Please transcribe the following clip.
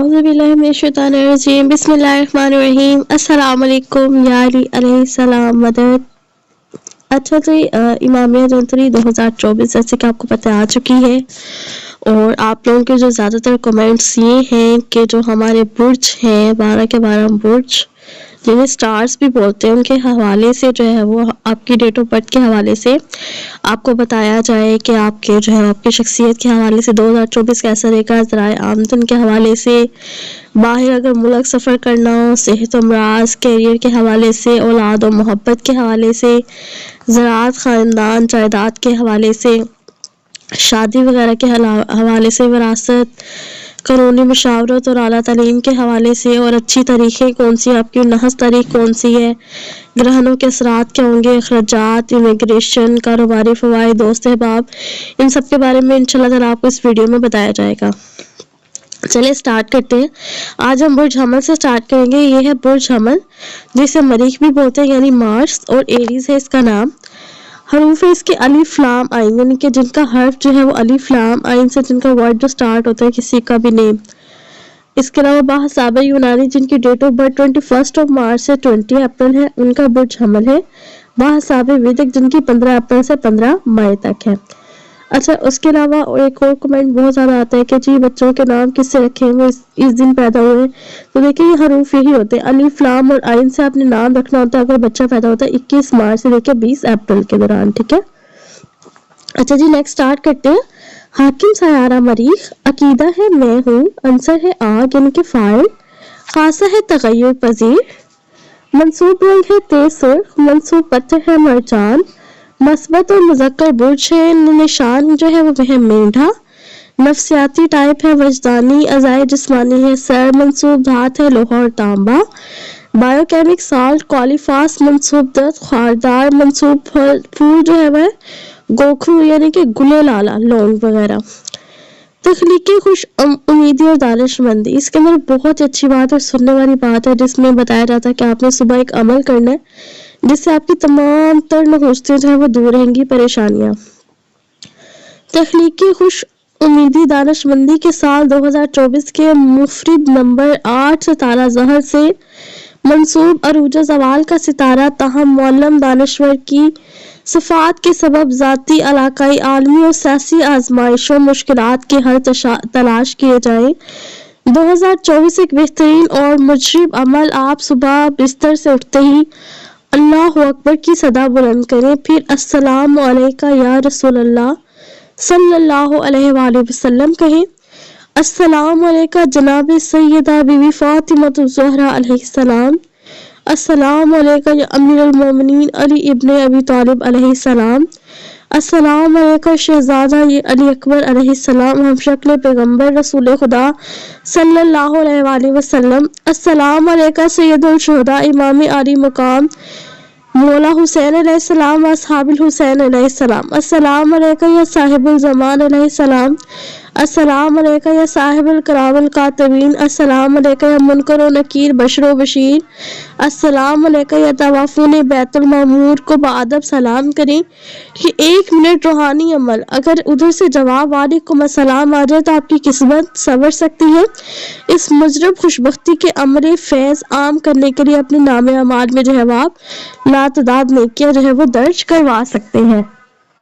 औज़ु बिल्लाहि मिनश शैतानिर रजीम बिस्मिल्लाहिर रहमानिर रहीम अस्सलाम वालेकुम या अली अलैहिस्सलाम मदद। अच्छा जी, इमामिया जंतरी 2024 जैसे कि आपको पता आ चुकी है और आप लोगों के जो ज़्यादातर कमेंट्स ये हैं कि जो हमारे बुर्ज हैं 12 के 12 बुर्ज जिन्हें स्टार्स भी बोलते हैं उनके हवाले से जो है वो आपकी डेट ऑफ बर्थ के हवाले से आपको बताया जाए कि आपके जो है आपकी शख्सियत के हवाले से 2024 कैसा रहेगा, ज़राए आमदन के हवाले से, बाहर अगर मुल्क सफ़र करना हो, सेहत अमराज, कैरियर के हवाले से, औलाद और मोहब्बत के हवाले से, ज़राअत, ख़ानदान, जायदाद के हवाले से, शादी वगैरह के हवाले से, विरासत, कानूनी मशावरत और आला तालीम के हवाले से, और अच्छी तारीखें कौन सी आपकी, नहस तारीख कौन सी है, ग्रहणों के असरात क्या होंगे, अखराजात, इमिग्रेशन, कारोबारी फ़वाइद, दोस्त अहबाब, इन सब के बारे में इंशाल्लाह ताला आपको इस वीडियो में बताया जाएगा। चलिए स्टार्ट करते हैं। आज हम बुर्ज हमल से स्टार्ट करेंगे। ये है बुर्ज हमल जिसे मरीख भी बोलते हैं यानी मार्स, और एरीज है इसका नाम। हरूफ है इसके अलिफ लाम आइन, यानी कि जिनका हर्फ जो है वो अलिफ लाम आइन से जिनका वर्ड जो स्टार्ट होता है किसी का भी नेम। इसके अलावा बाहसाब यूनानी जिनकी डेट ऑफ बर्थ 21 मार्च से 20 अप्रैल है उनका बुर्ज हमल है। बाहसाब वैदिक जिनकी 15 अप्रैल से 15 मई तक है। अच्छा, उसके अलावा एक और कमेंट बहुत ज़्यादा आता है कि जी बच्चों के नाम किससे रखेंगे, इस दिन पैदा हुए। तो देखिए ये हरूफ यही होते हैं, अलिफ लाम और आइन से आपने नाम रखना होता है अगर बच्चा पैदा होता है 21 मार्च से लेकर 20 अप्रैल के दौरान, ठीक है। अच्छा जी, नेक्स्ट स्टार्ट करते हैं। हाकिम सयारा मरीख, अकीदा है मैं हूँ, अंसर है आग यानी कि फाइल, खासा है तगय्युर पजीर, मंसूब रंग है तेज सुर्ख, मंसूब पत्थर है मरजान, मस्बत और मुज़क्कर बुर्ज है, निशान जो है वो है मेंढा, नफ्सियाती टाइप है वजदानी, अज़ाए जिस्मानी है सर, मंसूब धात है लोहा और तांबा, बायोकेमिक साल्ट कॉलीफास, मंसूब दर्द खारदार, मंसूब फूल जो है वह गोखरू यानी कि गुले लाला लौंग वगैरह। तख्लीकी खुश उम्मीदी और दानिशमंदी, इसके अंदर बहुत अच्छी बात और सुनने वाली बात है जिसमें बताया जाता है कि आपने सुबह एक अमल करना है जिससे आपकी तमाम तर नहुस्तें जो है वो दूर रहेंगी, परेशानियां। तख्लीकी खुश उम्मीदी दानिशमंदी के साल 2024 के मुफरिद नंबर 8 सितारा ज़हर से मंसूब अरूज ज़वाल का सितारा, ताहम मुअल्लम दानश्वर की सिफात के सबब ज़ाती, इलाकाई, आलमी और सियासी आजमाइशों मुश्किलात के हल तलाश किए जाए। 2024 एक बेहतरीन और मुजरिब अमल, आप सुबह बिस्तर से उठते ही अल्लाह अकबर की सदा बुलंद करें, फिर अस्सलामु अलैका या रसूलल्लाह सल्लल्लाहु अलैहि वसल्लम कहें। अस्सलामु अलैका जनाब सैयदा बीवी फातिमा ज़हरा अलैहिस्सलाम, अस्सलामु अलैका या अमीरुल मोमिनीन अली इब्ने अबी तालिब अलैहिस्सलाम, अस्सलामु अलैका शहजादा अली अकबर अलैहिस्सलाम, हम शक्ल पैगंबर रसूल खुदा सल्लल्लाहु अलैहि वसल्लम, अस्सलामु अलैका सैयदुल शुहदा इमाम आली मुकाम मौला हुसैन अलैहिस्सलाम व अस्हाबुल हुसैन अलैहिस्सलाम, अस्सलामु अलैका या साहिबुल ज़मान अलैहिस्सलाम, अस्सलामु अलैका या साहिबुल करावल कातिबीन, अस्सलामु अलैका या मुनकर व नकीर बशर व बशीर, अस्सलामु अलैका या तवाफून बैतुल मामूर को बाअदब सलाम करें। कि 1 मिनट रूहानी अमल, अगर उधर से जवाब वालेकुम अस्सलाम आ जाए तो आपकी किस्मत संवर सकती है। इस मुजरब खुशबख्ती के अमरे फैज़ आम करने के लिए अपने नामे अमाल में जो है आप लातदाद नेकियां जो है वो दर्ज करवा सकते हैं।